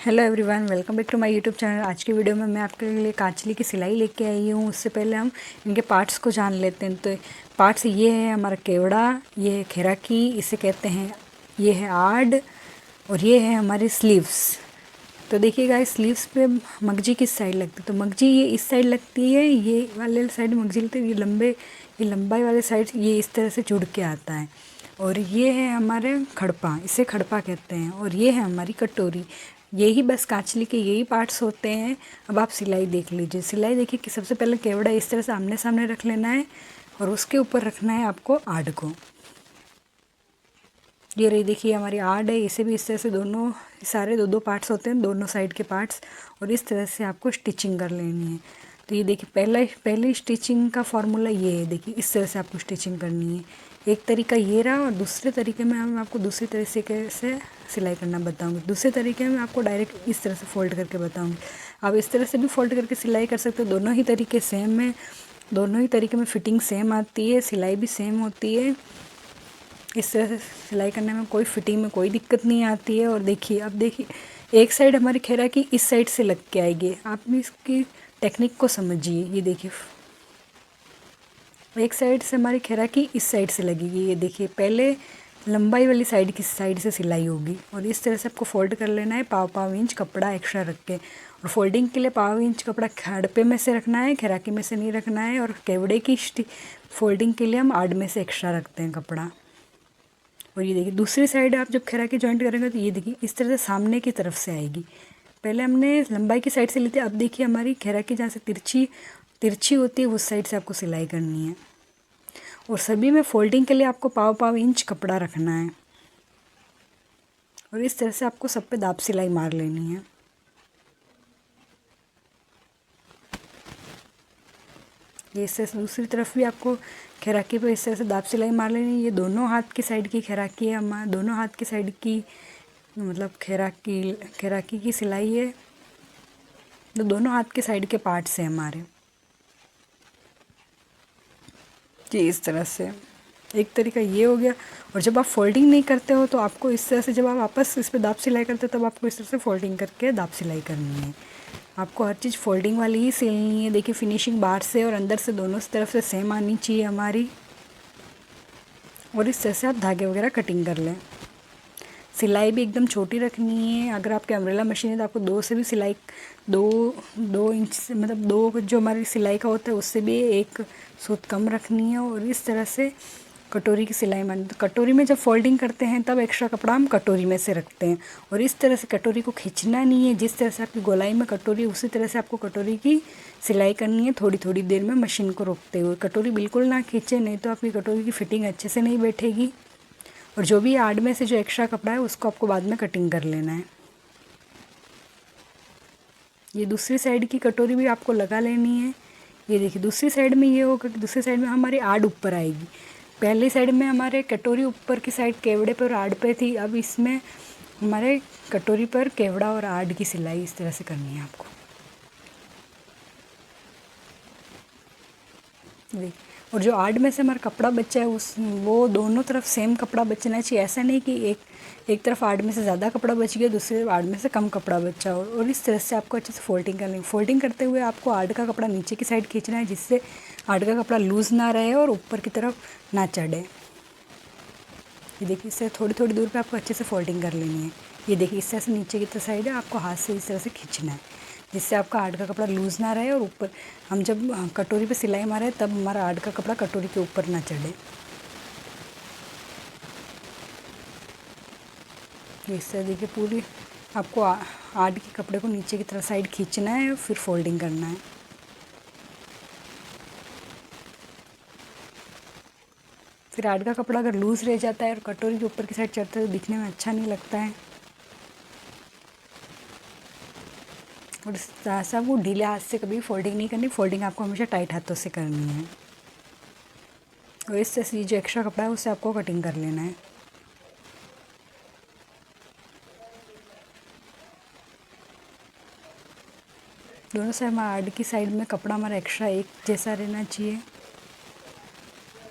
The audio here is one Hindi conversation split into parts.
Hello everyone, welcome back to my YouTube channel. आज की वीडियो में मैं आपके लिए कांचली की सिलाई लेके आई हूँ। उससे पहले हम इनके पार्ट्स को जान लेते हैं। तो पार्ट्स ये है हमारा केवड़ा, ये है खैराकी, इसे कहते हैं, ये है आड़, और ये है हमारी स्लीव्स। तो देखिएगा, इस स्लीव्स पे मगजी किस साइड लगती है। तो मगजी ये इस साइड लगती है, ये वाले साइड मगजी लगती है। ये लंबाई वाले साइड ये इस तरह से जुड़ के आता है। और ये है हमारे खड़पा, इसे खड़पा कहते हैं। और ये है हमारी कटोरी। यही बस कांचली के यही पार्ट्स होते हैं। अब आप सिलाई देख लीजिए। सिलाई देखिए कि सबसे पहले केवड़ा इस तरह से आमने सामने रख लेना है और उसके ऊपर रखना है आपको आड़ को। ये रही देखिए हमारी आड़ है, इसे भी इस तरह से दोनों सारे दो पार्ट्स होते हैं, दोनों साइड के पार्ट्स। और इस तरह से आपको स्टिचिंग कर लेनी है। तो ये देखिए पहली स्टिचिंग का फॉर्मूला ये है। देखिए इस तरह से आपको स्टिचिंग करनी है। एक तरीका ये रहा, और दूसरे तरीके में मैं आपको दूसरी तरीके से सिलाई करना बताऊंगी। दूसरे तरीके में आपको डायरेक्ट इस तरह से फोल्ड करके बताऊंगी। आप इस तरह से भी फोल्ड करके सिलाई कर सकते हो। दोनों ही तरीके सेम है, दोनों ही तरीके में फिटिंग सेम आती है, सिलाई भी सेम होती है। इस तरह से सिलाई करने में कोई फिटिंग में कोई दिक्कत नहीं आती है। और देखिए, अब देखिए एक साइड हमारी खैरा की इस साइड से लग के आएगी। आप भी इसकी टेक्निक को समझिए। ये देखिए एक साइड से हमारी खैरा की इस साइड से लगेगी। ये देखिए पहले लंबाई वाली साइड की साइड से सिलाई होगी। और इस तरह से आपको फोल्ड कर लेना है, पाव इंच कपड़ा एक्स्ट्रा रख के। और फोल्डिंग के लिए पाव इंच कपड़ा खड़पे में से रखना है, खैराकी में से नहीं रखना है। और केवड़े की फोल्डिंग के लिए हम आड़ में से एक्स्ट्रा रखते हैं कपड़ा। और ये देखिए दूसरी साइड आप जब खैराकी जॉइंट करेंगे तो ये देखिए इस तरह से सामने की तरफ से आएगी। पहले हमने लंबाई की साइड से ली थी, अब देखिए हमारी खैराकी जहाँ से तिरछी होती है उस साइड से आपको सिलाई करनी है। और सभी में फोल्डिंग के लिए आपको पाव इंच कपड़ा रखना है। और इस तरह से आपको सब पे दाब सिलाई मार लेनी है। ये इस तरह से दूसरी तरफ भी आपको खैराकी पे इस तरह से दाब सिलाई मार लेनी है। ये दोनों हाथ की साइड की खैराकी है, हमारा दोनों हाथ की साइड की मतलब खैराकी की सिलाई है। तो दोनों हाथ के साइड के पार्ट्स हैं हमारे। जी इस तरह से एक तरीका ये हो गया। और जब आप फोल्डिंग नहीं करते हो तो आपको इस तरह से, जब आप वापस इस पर दाब सिलाई करते हो तब आपको इस तरह से फोल्डिंग करके दाब सिलाई करनी है। आपको हर चीज़ फोल्डिंग वाली ही सिलनी है। देखिए फिनिशिंग बाहर से और अंदर से दोनों तरफ से सेम आनी चाहिए हमारी। और इस तरह से आप धागे वगैरह कटिंग कर लें। सिलाई भी एकदम छोटी रखनी है। अगर आपके अम्ब्रेला मशीन है तो आपको दो से भी सिलाई दो इंच से, मतलब दो जो हमारी सिलाई का होता है उससे भी एक सूत कम रखनी है। और इस तरह से कटोरी की सिलाई मारनी। तो कटोरी में जब फोल्डिंग करते हैं तब एक्स्ट्रा कपड़ा हम कटोरी में से रखते हैं। और इस तरह से कटोरी को खींचना नहीं है। जिस तरह से आपकी गोलाई में कटोरी, उसी तरह से आपको कटोरी की सिलाई करनी है, थोड़ी थोड़ी देर में मशीन को रोकते हुए। कटोरी बिल्कुल ना खींचे, नहीं तो आपकी कटोरी की फिटिंग अच्छे से नहीं बैठेगी। और जो भी आड़ में से जो एक्स्ट्रा कपड़ा है उसको आपको बाद में कटिंग कर लेना है। ये दूसरी साइड की कटोरी भी आपको लगा लेनी है। ये देखिए दूसरी साइड में ये होगा कि दूसरी साइड में हमारी आड़ ऊपर आएगी। पहली साइड में हमारे कटोरी ऊपर की साइड केवड़े पर और आड़ पे थी। अब इसमें हमारे कटोरी पर केवड़ा और आड़ की सिलाई इस तरह से करनी है आपको। देखिए, और जो आड़ में से हमारा कपड़ा बचा है वो दोनों तरफ सेम कपड़ा बचना चाहिए। ऐसा नहीं कि एक तरफ आड़ में से ज़्यादा कपड़ा बच गया, दूसरे आड़ में से कम कपड़ा बचा हो। और इस तरह से आपको अच्छे से फोल्डिंग करनी है। फोल्डिंग करते हुए आपको आड़ का कपड़ा नीचे की साइड खींचना है, जिससे आड़ का कपड़ा लूज़ ना रहे और ऊपर की तरफ ना चढ़े। ये देखिए इससे थोड़ी थोड़ी दूर पे आपको अच्छे से फोल्डिंग कर लेनी है। ये देखिए इस तरह से नीचे की साइड है, आपको हाथ से इस तरह से खींचना है, जिससे आपका आड़ का कपड़ा लूज़ ना रहे। और ऊपर हम जब कटोरी पे सिलाई मारे तब हमारा आड़ का कपड़ा कटोरी के ऊपर ना चढ़े। इस तरह देखिए पूरी आपको आड़ के कपड़े को नीचे की तरफ साइड खींचना है, फिर फोल्डिंग करना है। फिर आड़ का कपड़ा अगर लूज़ रह जाता है और कटोरी के ऊपर की साइड चढ़ता है तो दिखने में अच्छा नहीं लगता है। और ऐसा वो ढीले हाथ से कभी फोल्डिंग नहीं करनी। फोल्डिंग आपको हमेशा टाइट हाथों से करनी है। और इस तरह से जो एक्स्ट्रा कपड़ा है उससे आपको कटिंग कर लेना है। दोनों साइड हमारा आड़ की साइड में कपड़ा हमारा एक्स्ट्रा एक जैसा रहना चाहिए।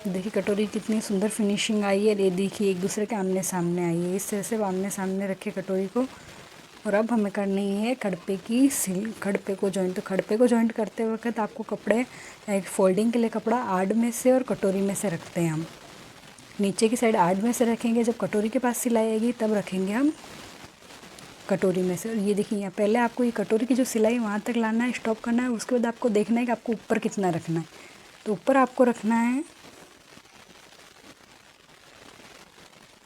देखिए कटोरी कितनी सुंदर फिनिशिंग आई है। ये देखिए एक दूसरे के आमने सामने आई है। इस तरह से आमने सामने रखे कटोरी को और अब हमें करनी है खड़पे की सिल, खड़पे को जॉइंट। तो खड़पे को जॉइंट करते वक्त आपको कपड़े एक फोल्डिंग के लिए कपड़ा आड़ में से और कटोरी में से रखते हैं हम। नीचे की साइड आड़ में से रखेंगे, जब कटोरी के पास सिलाई आएगी तब रखेंगे हम कटोरी में से। और ये देखिए यहाँ पहले आपको ये कटोरी की जो सिलाई वहाँ तक लाना है, स्टॉप करना है। उसके बाद आपको देखना है कि आपको ऊपर कितना रखना है। तो ऊपर आपको रखना है,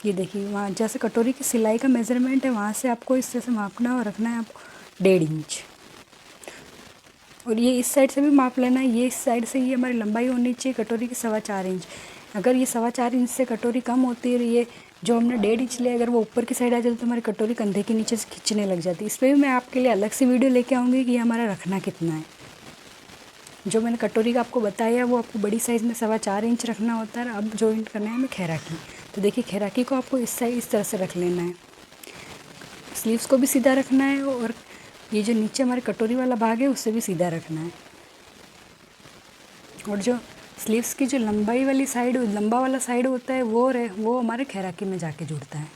ये देखिए वहाँ जैसे कटोरी की सिलाई का मेज़रमेंट है वहाँ से आपको इस तरह से मापना है और रखना है आपको 1.5 इंच। और ये इस साइड से भी माप लेना है, ये इस साइड से ये हमारी लंबाई होनी चाहिए कटोरी की 4.25 इंच। अगर ये 4.25 इंच से कटोरी कम होती है, ये जो हमने 1.5 इंच लिया अगर वो ऊपर की साइड आ जाती तो हमारी कटोरी कंधे के नीचे से खींचने लग जाती है। इस पर भी मैं आपके लिए अलग से वीडियो लेके आऊँगी कि हमारा रखना कितना है। जो मैंने कटोरी का आपको बताया वो आपको बड़ी साइज़ में 4.25 इंच रखना होता है। अब जॉइंट करना है हमें खैराकी। तो देखिए खैराकी को आपको इस तरह से रख लेना है, स्लीव्स को भी सीधा रखना है और ये जो नीचे हमारे कटोरी वाला भाग है उससे भी सीधा रखना है। और जो स्लीव्स की जो लंबाई वाली साइड, लंबा वाला साइड होता है वो हमारे खैराकी में जाके जुड़ता है।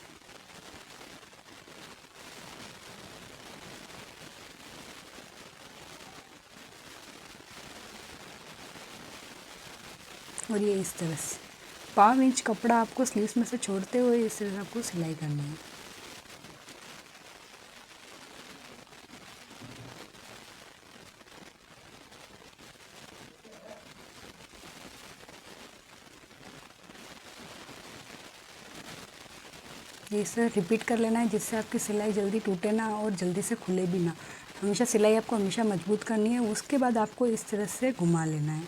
और ये इस तरह से 5 इंच कपड़ा आपको स्लीव्स में से छोड़ते हुए इस तरह से आपको सिलाई करनी है। ये इसे रिपीट कर लेना है जिससे आपकी सिलाई जल्दी टूटे ना और जल्दी से खुले भी ना। हमेशा सिलाई आपको हमेशा मजबूत करनी है। उसके बाद आपको इस तरह से घुमा लेना है,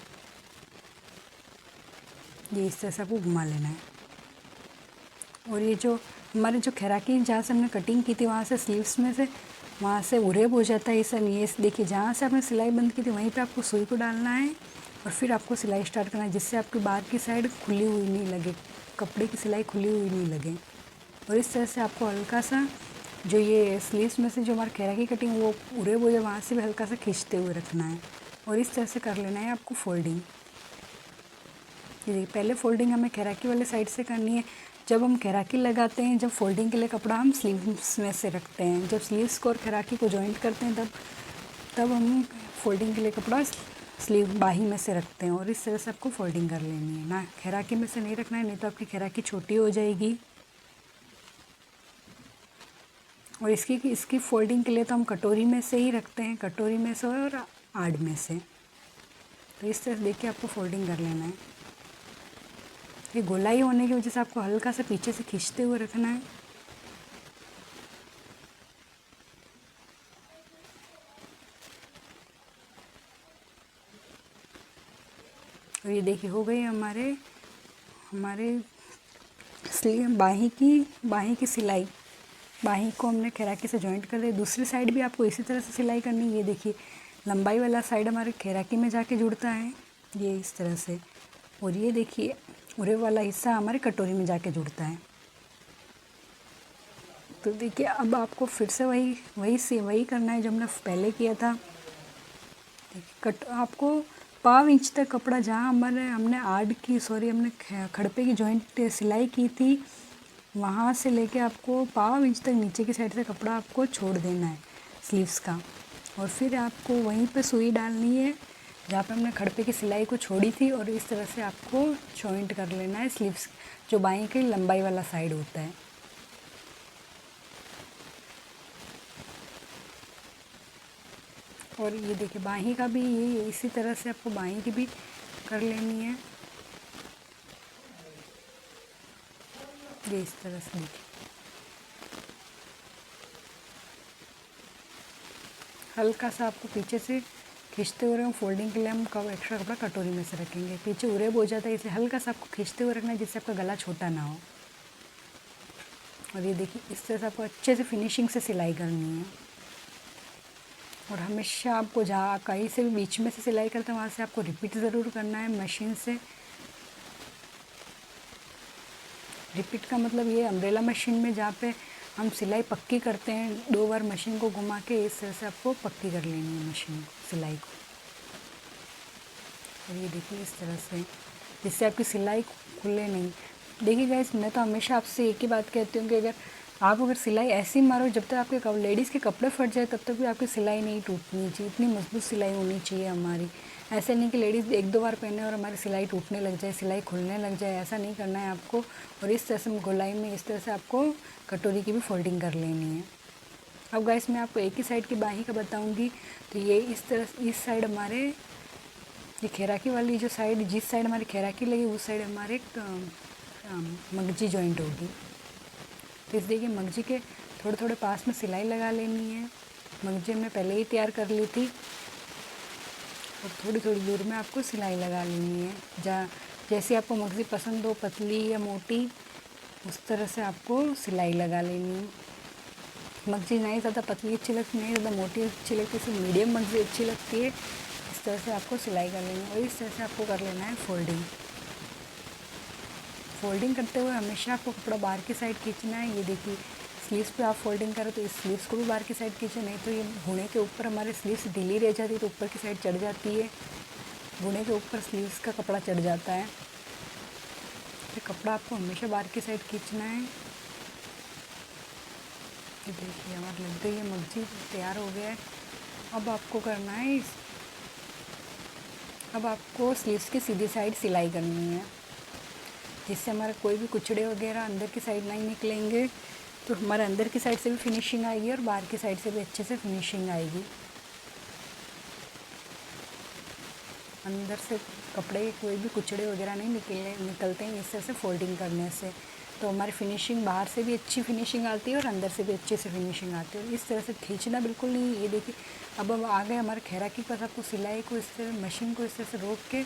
ये इस तरह से आपको घुमा लेना है। और ये जो हमारे जो खैराकी जहाँ से हमने कटिंग की थी वहाँ से स्लीव्स में से वहाँ से उरेब हो जाता है ये सब। ये देखिए जहाँ से आपने सिलाई बंद की थी वहीं पे आपको सुई को डालना है और फिर आपको सिलाई स्टार्ट करना है, जिससे आपकी बाहर की साइड खुली हुई नहीं लगे, कपड़े की सिलाई खुली हुई नहीं लगे। और इस तरह से आपको हल्का सा जो ये स्लीव्स में से जो हमारी खैराकी कटिंग वो उरेब हो जाए वहाँ से भी हल्का सा खींचते हुए रखना है। और इस तरह से कर लेना है आपको फोल्डिंग। ये देखिए पहले फोल्डिंग हमें खैराकी वाले साइड से करनी है। जब हम खैराकी लगाते हैं, जब फोल्डिंग के लिए कपड़ा हम स्लीव्स में से रखते हैं, जब स्लीव्स को और खैराकी को जॉइंट करते हैं तब हम फोल्डिंग के लिए कपड़ा स्लीव बाही में से रखते हैं। और इस तरह से आपको फोल्डिंग कर लेनी है ना, खैराकी में से नहीं रखना है, नहीं तो आपकी खैराकी छोटी हो जाएगी। और इसकी फोल्डिंग के लिए तो हम कटोरी में से ही रखते हैं, कटोरी में से और आड़ में से। तो इस तरह देखिए आपको फोल्डिंग कर लेना है। ये गोलाई होने की वजह से आपको हल्का सा पीछे से खींचते हुए रखना है। और ये देखिए हो गई हमारे बाही की सिलाई। बाही को हमने खैराकी से जॉइंट कर दिया। दूसरी साइड भी आपको इसी तरह से सिलाई करनी है। ये देखिए लंबाई वाला साइड हमारे खैराकी में जाके जुड़ता है, ये इस तरह से। और ये देखिए उरे वाला हिस्सा हमारे कटोरी में जाके जुड़ता है। तो देखिए अब आपको फिर से वही करना है जो हमने पहले किया था। आपको 5 इंच तक कपड़ा जहाँ हमने हमने खड़पे की जॉइंट सिलाई की थी वहाँ से लेके आपको 5 इंच तक नीचे की साइड से कपड़ा आपको छोड़ देना है स्लीव्स का। और फिर आपको वहीं पे सुई डालनी है जहाँ पे हमने खड़पे की सिलाई को छोड़ी थी और इस तरह से आपको जॉइंट कर लेना है स्लीव्स, जो बाहीं की लंबाई वाला साइड होता है। और ये देखिए बाहीं का भी ये इसी तरह से आपको बाहीं की भी कर लेनी है, ये इस तरह से देखिए। हल्का सा आपको पीछे से खींचते हुए फोल्डिंग के लिए हम एक्स्ट्रा कपड़ा कटोरी में से रखेंगे। पीछे उरेब हो जाता है इसलिए हल्का सा आपको खींचते हुए रखना है जिससे आपका गला छोटा ना हो। और ये देखिए इस तरह से आपको अच्छे से फिनिशिंग से सिलाई करनी है। और हमेशा आपको जहाँ कहीं से भी बीच में से सिलाई करते हैं वहाँ से आपको रिपीट ज़रूर करना है मशीन से। रिपीट का मतलब ये अम्ब्रेला मशीन में जहाँ पे हम सिलाई पक्की करते हैं 2 बार मशीन को घुमा के इस तरह से आपको पक्की कर लेनी है मशीन सिलाई को। और ये देखिए इस तरह से जिससे आपकी सिलाई खुले नहीं। देखिए गाइस मैं तो हमेशा आपसे एक ही बात कहती हूँ कि अगर आप अगर सिलाई ऐसी मारो जब तक आपके लेडीज़ के कपड़े फट जाए तब तक भी आपकी सिलाई नहीं टूटनी चाहिए, इतनी मजबूत सिलाई होनी चाहिए हमारी। ऐसे नहीं कि लेडीज़ एक दो बार पहने और हमारी सिलाई टूटने लग जाए, सिलाई खुलने लग जाए, ऐसा नहीं करना है आपको। और इस तरह से गोलाई में इस तरह से आपको कटोरी की भी फोल्डिंग कर लेनी है। अब गाइस मैं आपको एक ही साइड की बाही का बताऊंगी। तो ये इस तरह इस साइड हमारे ये खैराकी वाली जो साइड, जिस साइड हमारी खैराकी लगी उस साइड हमारे मगजी जॉइंट होगी। तो इस देखिए मगजी के थोड़े थोड़े पास में सिलाई लगा लेनी है। मगजी में पहले ही तैयार कर ली थी और थोड़ी थोड़ी दूर में आपको सिलाई लगा लेनी है। जैसे आपको मगजी पसंद हो, पतली या मोटी, उस तरह से आपको सिलाई लगा लेनी है। मगजी नहीं ज़्यादा पतली अच्छी लगती, नहीं ज़्यादा मोटी अच्छी लगती, सिर्फ मीडियम मगजी अच्छी लगती है। इस तरह से आपको सिलाई कर लेनी है और इस तरह से आपको कर लेना है फोल्डिंग। फोल्डिंग करते हुए हमेशा आपको कपड़ा बाहर की साइड खींचना है। ये देखिए स्लीव्स पे आप फोल्डिंग करें तो इस स्लीव्स को भी बाहर की साइड खींचे, नहीं तो ये भुने के ऊपर हमारे स्लीव्स ढीली रह जाती है तो ऊपर की साइड चढ़ जाती है। भुने के ऊपर स्लीव्स का कपड़ा चढ़ जाता है, तो कपड़ा आपको हमेशा बाहर की साइड खींचना है। ये देखिए हमारी लग गई है मगजी, तैयार हो गया है। अब आपको करना है अब आपको स्लीव्स की सीधी साइड सिलाई करनी है, जिससे हमारा कोई भी कुचड़े वगैरह अंदर की साइड नहीं निकलेंगे। तो हमारे अंदर की साइड से भी फिनिशिंग आएगी और बाहर की साइड से भी अच्छे से फिनिशिंग आएगी। अंदर से कपड़े के कोई भी कुचड़े वगैरह नहीं निकलते हैं इस तरह से फोल्डिंग करने से। तो हमारी फिनिशिंग बाहर से भी अच्छी फिनिशिंग आती है और अंदर से भी अच्छे से फिनिशिंग आती है। इस तरह से खींचना बिल्कुल नहीं। ये देखिए अब हम आ गए हमारे खैराकी के पास। आपको सिलाई को इस तरह, मशीन को इस तरह से रोक के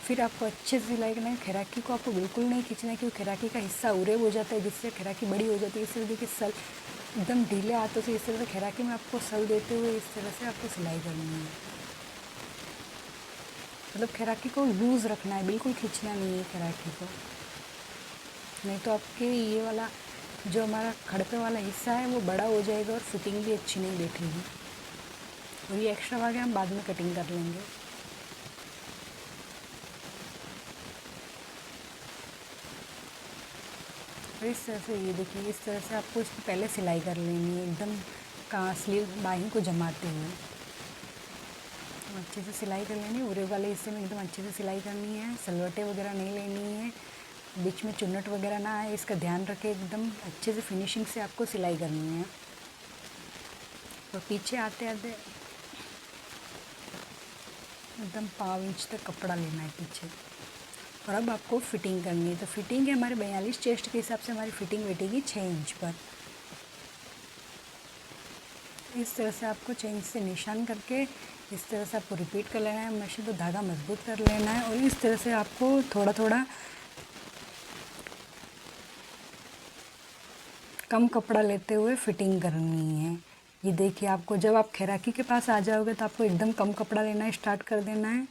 फिर आपको अच्छे से सिलाई करना है। खैराकी को आपको बिल्कुल नहीं खींचना है क्योंकि खैराकी का हिस्सा उरेब हो जाता है, जिससे खैराकी बड़ी हो जाती है। इस तरह देखिए सल एकदम ढीले हाथों से इस तरह से खैराकी में आपको सल देते हुए इस तरह से आपको सिलाई करनी है। मतलब खैराकी को लूज़ रखना है, बिल्कुल खींचना नहीं है खैराकी को, नहीं तो आपके ये वाला जो हमारा खड़पे वाला हिस्सा है वो बड़ा हो जाएगा और फिटिंग भी अच्छी नहीं बैठेगी। और ये एक्स्ट्रा भाग हम बाद में कटिंग कर लेंगे। और इस तरह से ये देखिए इस तरह से आपको इसको पहले सिलाई कर लेनी है, एकदम का स्लीव बाही को जमाते हुए अच्छे से सिलाई कर लेनी है। उरे वाले हिस्से में एकदम अच्छे से सिलाई करनी है, सलवटें वगैरह नहीं लेनी है, बीच में चुन्नट वगैरह ना आए, इसका ध्यान रखें। एकदम अच्छे से फिनिशिंग से आपको सिलाई करनी है। तो पीछे आते आते एकदम 5 इंच तक कपड़ा लेना है पीछे। और अब आपको फिटिंग करनी है। तो फिटिंग है हमारे 42 चेस्ट के हिसाब से हमारी फिटिंग बैठेगी 6 इंच पर। इस तरह से आपको 6 इंच से निशान करके इस तरह से आपको रिपीट कर लेना है। मशीन को धागा मजबूत कर लेना है और इस तरह से आपको थोड़ा थोड़ा कम कपड़ा लेते हुए फिटिंग करनी है। ये देखिए आपको जब आप खैराकी के पास आ जाओगे तो आपको एकदम कम कपड़ा लेना स्टार्ट कर देना है,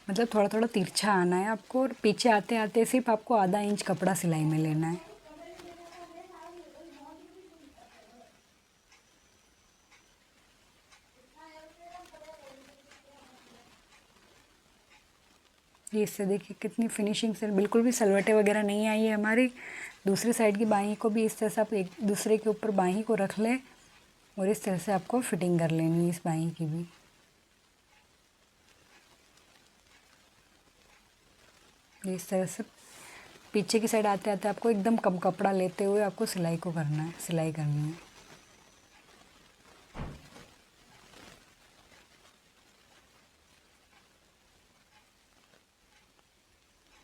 मतलब थोड़ा थोड़ा तिरछा आना है आपको। और पीछे आते आते सिर्फ आपको आधा इंच कपड़ा सिलाई में लेना है। ये इससे देखिए कितनी फिनिशिंग से बिल्कुल भी सलवटें वगैरह नहीं आई है हमारी। दूसरी साइड की बाही को भी इस तरह से आप एक दूसरे के ऊपर बाही को रख लें और इस तरह से आपको फिटिंग कर लेनी है इस बाही की भी। इस तरह से पीछे की साइड आते आते आपको एकदम कम कपड़ा लेते हुए आपको सिलाई को करना है, सिलाई करनी है।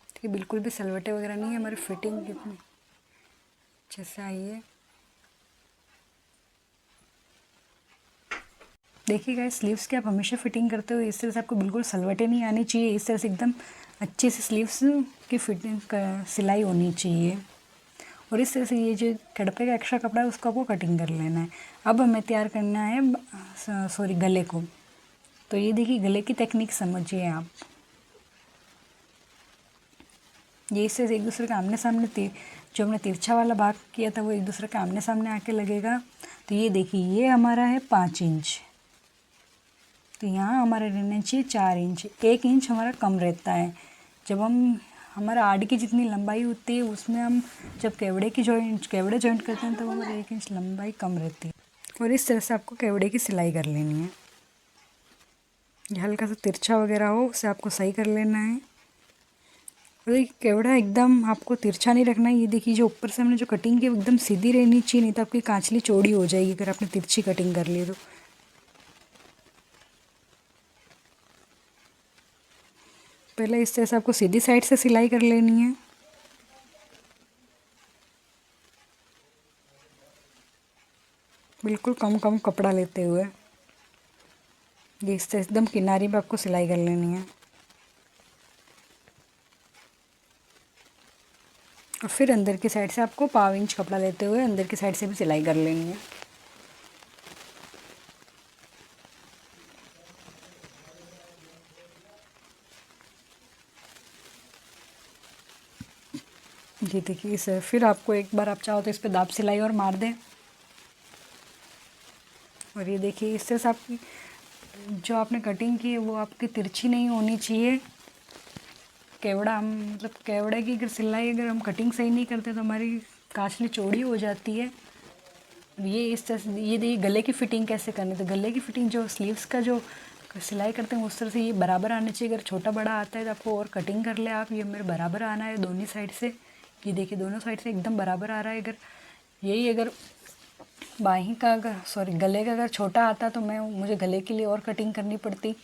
ठीक है, बिल्कुल भी सलवटें वगैरह नहीं है, हमारी फिटिंग कितनी अच्छे से आई है। देखिए गाइस स्लीव्स की आप हमेशा फिटिंग करते हो इस तरह से आपको बिल्कुल सलवटें नहीं आनी चाहिए। इस तरह से एकदम अच्छे से स्लीव्स की फिटिंग सिलाई होनी चाहिए। और इस तरह से ये जो कड़पे का एक्स्ट्रा कपड़ा है उसको आपको कटिंग कर लेना है। अब हमें तैयार करना है सॉरी गले को। तो ये देखिए गले की टेक्निक समझिए आप। ये इससे एक दूसरे के आमने सामने जो हमने तिरछा वाला भाग किया था वो एक दूसरे के आमने सामने आके लगेगा। तो ये देखिए ये हमारा है 5 इंच, तो यहाँ हमारे रहने चाहिए 4 इंच। 1 इंच हमारा कम रहता है। जब हम हमारा आड़ की जितनी लंबाई होती है उसमें हम जब केवड़े जॉइंट करते हैं तब हमारा 1 इंच लंबाई कम रहती है। और इस तरह से आपको केवड़े की सिलाई कर लेनी है। ये हल्का सा तिरछा वगैरह हो उसे आपको सही कर लेना है। और देखिए केवड़ा एकदम आपको तिरछा नहीं रखना है। ये देखिए जो ऊपर से हमने जो कटिंग की एकदम सीधी रहनी चाहिए, नहीं तो आपकी कांचली चौड़ी हो जाएगी अगर आपने तिरछी कटिंग कर ली तो। पहले इस तरह से आपको सीधी साइड से सिलाई कर लेनी है। बिल्कुल कम कम कपड़ा लेते हुए ये इस तरह एकदम किनारी पे आपको सिलाई कर लेनी है। और फिर अंदर की साइड से आपको 1/4 इंच कपड़ा लेते हुए अंदर की साइड से भी सिलाई कर लेनी है। ये देखिए सर, फिर आपको एक बार आप चाहो तो इस पर दाब सिलाई और मार दें। और ये देखिए इस तरह से आपकी जो आपने कटिंग की है वो आपकी तिरछी नहीं होनी चाहिए। केवड़ा हम मतलब केवड़े की अगर सिलाई अगर हम कटिंग सही नहीं करते तो हमारी कांचली चौड़ी हो जाती है। ये इस तरह से ये देखिए गले की फ़िटिंग कैसे करनी, तो गले की फ़िटिंग जो स्लीव्स का जो सिलाई करते हैं उस तरह से ये बराबर आना चाहिए। अगर छोटा बड़ा आता है तो आपको और कटिंग कर ले आप। ये मेरे बराबर आना है दोनों साइड से। ये देखिए दोनों साइड से एकदम बराबर आ रहा है। अगर बाहीं का अगर गले का अगर छोटा आता तो मुझे गले के लिए और कटिंग करनी पड़ती।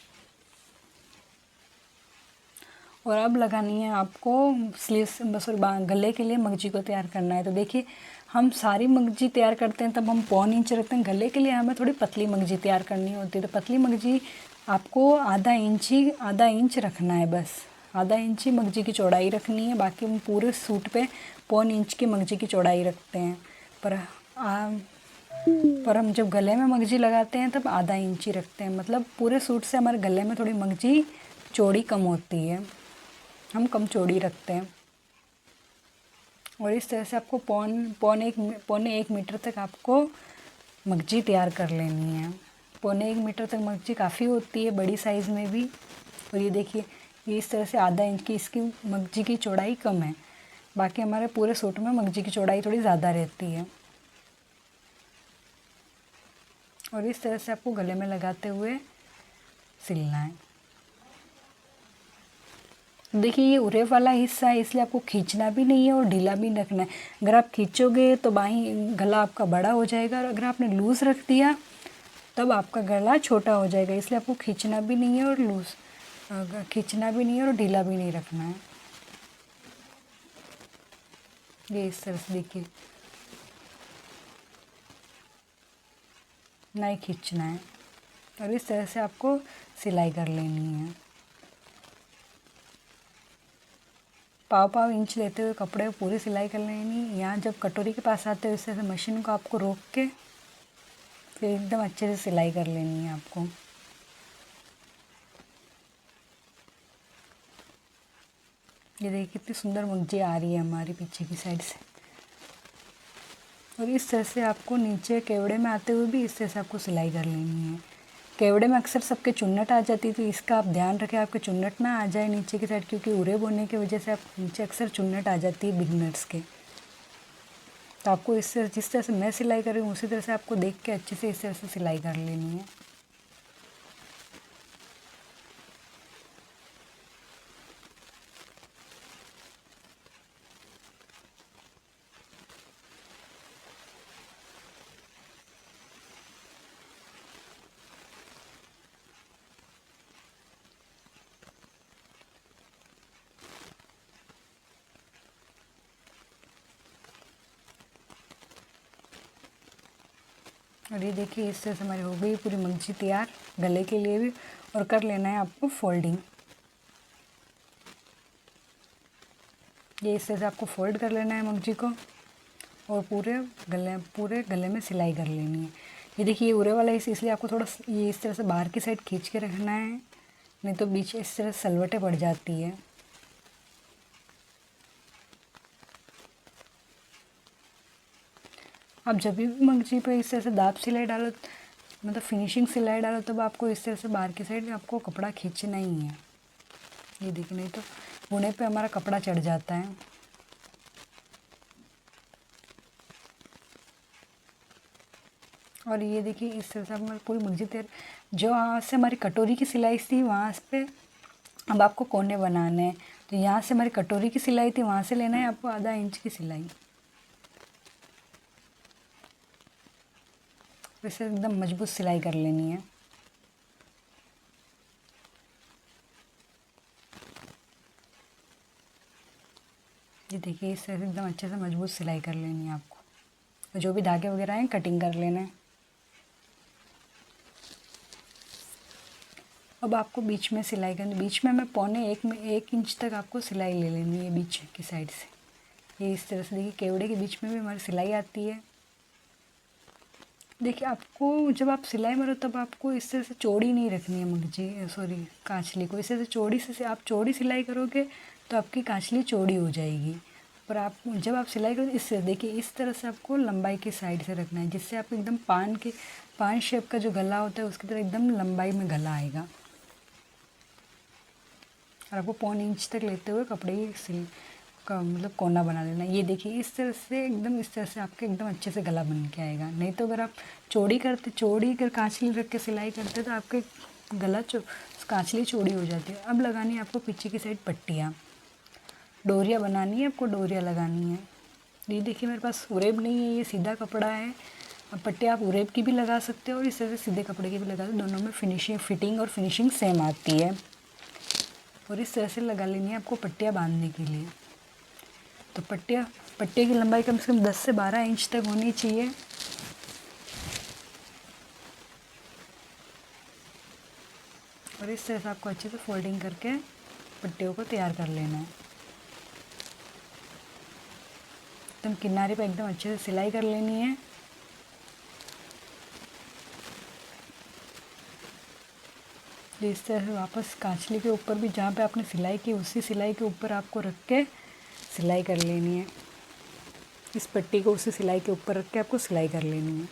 और अब लगानी है आपको स्लीव्स गले के लिए मगजी को तैयार करना है। तो देखिए हम सारी मगजी तैयार करते हैं तब हम 1/4 इंच रखते हैं। गले के लिए हमें थोड़ी पतली मगजी तैयार करनी होती है। तो पतली मगजी आपको आधा इंच रखना है, बस आधा इंच ही मगजी की चौड़ाई रखनी है। बाकी हम पूरे सूट पे 1/4 इंच की मगजी की चौड़ाई रखते हैं। पर हम जब गले में मगजी लगाते हैं तब आधा इंच ही रखते हैं। मतलब पूरे सूट से हमारे गले में थोड़ी मगजी चौड़ी कम होती है, हम कम चौड़ी रखते हैं। और इस तरह से आपको पौने एक मीटर तक आपको मगजी तैयार कर लेनी है। 1.25 मीटर तक मगजी काफ़ी होती है बड़ी साइज़ में भी। और ये देखिए ये इस तरह से आधा इंच की इसकी मगजी की चौड़ाई कम है। बाकी हमारे पूरे सूट में मगजी की चौड़ाई थोड़ी ज़्यादा रहती है। और इस तरह से आपको गले में लगाते हुए सिलना है। देखिए ये उरे वाला हिस्सा है इसलिए आपको खींचना भी नहीं है और ढीला भी रखना है। अगर आप खींचोगे तो बाहीं गला आपका बड़ा हो जाएगा, और अगर आपने लूज़ रख दिया तब आपका गला छोटा हो जाएगा। इसलिए आपको खींचना भी नहीं है और ढीला भी नहीं रखना है। ये इस तरह से देखिए नहीं खींचना है। और इस तरह से आपको सिलाई कर लेनी है। 1/4 इंच लेते हुए कपड़े को पूरी सिलाई कर लेनी। यहाँ जब कटोरी के पास आते हो इस तरह से मशीन को आपको रोक के फिर एकदम अच्छे से सिलाई कर लेनी है आपको। ये देखिए कितनी सुंदर मगजी आ रही है हमारी पीछे की साइड से। और इस तरह से आपको नीचे केवड़े में आते हुए भी इस तरह से आपको सिलाई कर लेनी है। केवड़े में अक्सर सबके चुन्नट आ जाती है, तो इसका आप ध्यान रखें आपके चुन्नट ना आ जाए नीचे की साइड, क्योंकि उरे बोने की वजह से आप नीचे अक्सर चुन्नट आ जाती है बिगनर्स के। तो आपको जिस तरह से मैं सिलाई कर रही हूँ उसी तरह से आपको देख के अच्छे से इस तरह से सिलाई कर लेनी है। और ये देखिए इस तरह से हमारी हो गई पूरी मगजी तैयार गले के लिए भी। और कर लेना है आपको फोल्डिंग। ये इस तरह से आपको फोल्ड कर लेना है मगजी को और पूरे गले में सिलाई कर लेनी है। ये देखिए ये उरे वाला इसलिए आपको थोड़ा ये इस तरह से बाहर की साइड खींच के रखना है, नहीं तो बीच इस तरह सलवटें पड़ जाती है। आप जब भी मगजी पे इस तरह से दाब सिलाई डालो मतलब फिनिशिंग सिलाई डालो तब आपको इस तरह से बाहर की साइड आपको कपड़ा खींचना ही है। ये देखिए नहीं तो बुने पे हमारा कपड़ा चढ़ जाता है। और ये देखिए इस तरह से हमारी पूरी मुर्जी तैयार। जो यहाँ से हमारी कटोरी की सिलाई थी वहाँ पे अब आपको कोने बनाने हैं। तो यहाँ से हमारी कटोरी की सिलाई थी, वहाँ से लेना है आपको आधा इंच की सिलाई। वैसे एकदम मजबूत सिलाई कर लेनी है। ये देखिए इस तरह से एकदम अच्छे से मजबूत सिलाई कर लेनी है आपको। तो जो भी धागे वगैरह हैं कटिंग कर लेना है। अब आपको बीच में सिलाई करनी, बीच में हमें पौने 1 इंच तक आपको सिलाई ले लेनी है बीच की साइड से। ये इस तरह से देखिए केवड़े के बीच में भी हमारी सिलाई आती है। देखिए आपको जब आप सिलाई मारो तब आपको इस तरह से चौड़ी नहीं रखनी है कांचली को। इस तरह से चौड़ी से आप चौड़ी सिलाई करोगे तो आपकी कांचली चौड़ी हो जाएगी। पर आप जब आप सिलाई करोगे इससे देखिए इस तरह से आपको लंबाई की साइड से रखना है, जिससे आपको एकदम पान शेप का जो गला होता है उसकी तरह एकदम लंबाई में गला आएगा। और आपको 1.25 इंच तक लेते हुए कपड़े की मतलब कोना बना लेना। ये देखिए इस तरह से एकदम इस तरह से आपके एकदम अच्छे से गला बन के आएगा। नहीं तो अगर आप चौड़ी कर कांचली रख के सिलाई करते तो आपके गला कांचली चौड़ी हो जाती है। अब लगानी है आपको पीछे की साइड पट्टियाँ, डोरियाँ बनानी है, आपको डोरियाँ लगानी है। ये देखिए मेरे पास उरेब नहीं है, ये सीधा कपड़ा है। अब पट्टियाँ आप उरेब की भी लगा सकते हो और इस तरह से सीधे कपड़े की भी लगा सकते हो। दोनों में फिटिंग और फिनिशिंग सेम आती है। और इस तरह से लगा लेनी है आपको पट्टियाँ बांधने के लिए। तो पट्टिया की लंबाई कम से कम 10 से 12 इंच तक होनी चाहिए। और इस तरह से आपको अच्छे से फोल्डिंग करके पट्टियों को तैयार कर लेना है। एकदम किनारे पे एकदम अच्छे से सिलाई कर लेनी है। इस तरह से वापस कांचली के ऊपर भी जहाँ पे आपने सिलाई की उसी सिलाई के ऊपर आपको रख के सिलाई कर लेनी है। इस पट्टी को उसी सिलाई के ऊपर रख के आपको सिलाई कर लेनी है।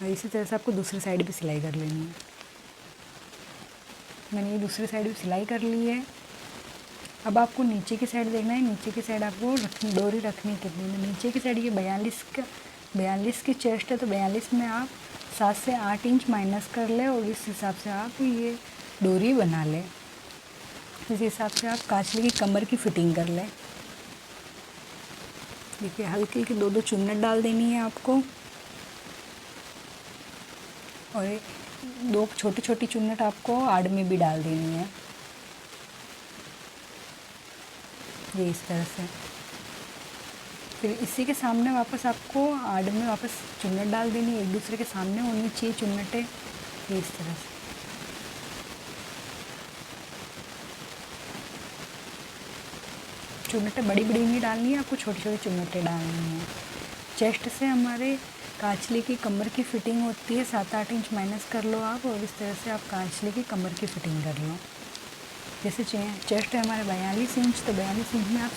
और इसी तरह से आपको दूसरी साइड भी सिलाई कर लेनी है। मैंने ये दूसरी साइड भी सिलाई कर ली है। अब आपको नीचे की साइड देखना है। नीचे की साइड आपको डोरी रखनी कितनी है। नीचे की साइड ये 42 की चेस्ट है, तो 42 में आप 7 से 8 इंच माइनस कर ले और इस हिसाब से आप ये डोरी बना लें। इस हिसाब से आप कांचली की कमर की फिटिंग कर लें। देखिए हल्की हल्की 2-2 चुन्नट डाल देनी है आपको और 2 छोटी छोटी चुन्नट आपको आड़ में भी डाल देनी है। ये इस तरह से फिर इसी के सामने वापस आपको आड़ में वापस चुन्नट डाल देनी है। एक दूसरे के सामने होनी चाहिए चुन्नटें। ये इस तरह से चुन्नटें बड़ी बड़ी नहीं डालनी है, आपको छोटी छोटी चुन्नटें डालनी है। चेस्ट से हमारे कांचली की कमर की फिटिंग होती है 7-8 इंच माइनस कर लो आप और इस तरह से आप कांचली की कमर की फिटिंग कर लो। जैसे चेस्ट है हमारे 42 इंच, तो 42 इंच में आप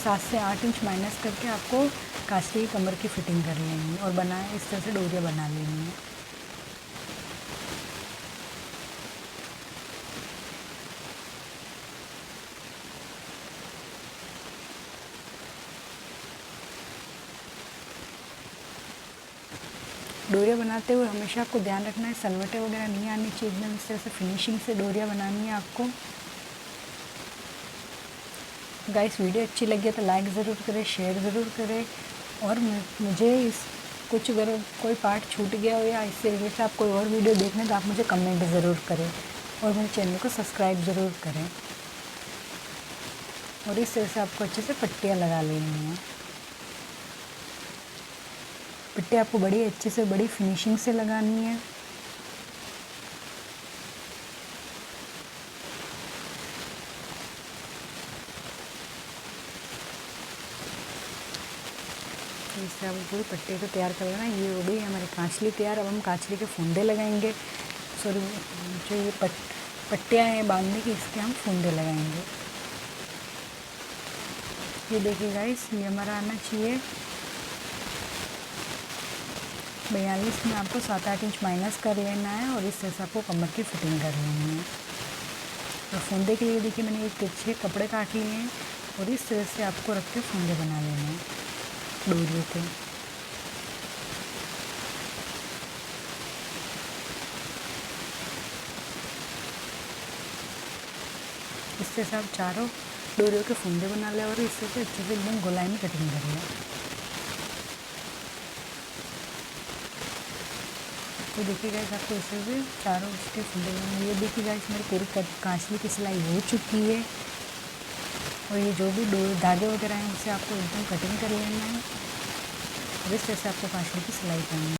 7 से 8 इंच माइनस करके आपको कांचली की कमर की फिटिंग कर लेनी है और इस तरह से डोरियाँ बना लेनी है। डोरियाँ बनाते हुए हमेशा आपको ध्यान रखना है सलवटें वगैरह नहीं आनी चाहिए। एकदम इस तरह से फिनिशिंग से डोरियाँ बनानी है आपको। गाइस वीडियो अच्छी लगी है तो लाइक ज़रूर करें, शेयर ज़रूर करें और मुझे कुछ अगर कोई पार्ट छूट गया हो या इससे रिलेटेड आप कोई और वीडियो देखने तो आप मुझे कमेंट ज़रूर करें और मेरे चैनल को सब्सक्राइब ज़रूर करें। और इस तरह से आपको अच्छे से पट्टियाँ लगा लेनी है। पट्टी आपको बड़ी अच्छे से बड़ी फिनिशिंग से लगानी है। इससे आप पूरी पट्टी को तैयार कर लेना। ये हो गई हमारी कांचली तैयार। अब हम कांचली के फुंदे लगाएंगे। सॉरी जो ये पट्टियाँ हैं बांधने की, इसके हम फुंदे लगाएंगे। ये देखिए गाइस ये हमारा आना चाहिए 42 में आपको 7-8 इंच माइनस कर लेना है और इस तरह से आपको कमर की फिटिंग कर लेनी है। और फूंदे के लिए देखिए मैंने एक तिरछे कपड़े काट लिए हैं और इस तरह से आपको रख के फूंदे बना लेने हैं डोरियों के। इस तरह से आप चारों डोरियों के फूंदे बना लें और इस तरह से अच्छे से एकदम गोलाई में कटिंग कर लें। तो देखिए गाइस आपको इस तरह से चारों उसके फूंदे बनाने। ये देखिए गाइस मेरी पूरी कांचली की सिलाई हो चुकी है और ये जो भी धागे वगैरह हैं उससे आपको एकदम कटिंग कर लेना है और इस तरह से आपको कांचली की सिलाई करनी है।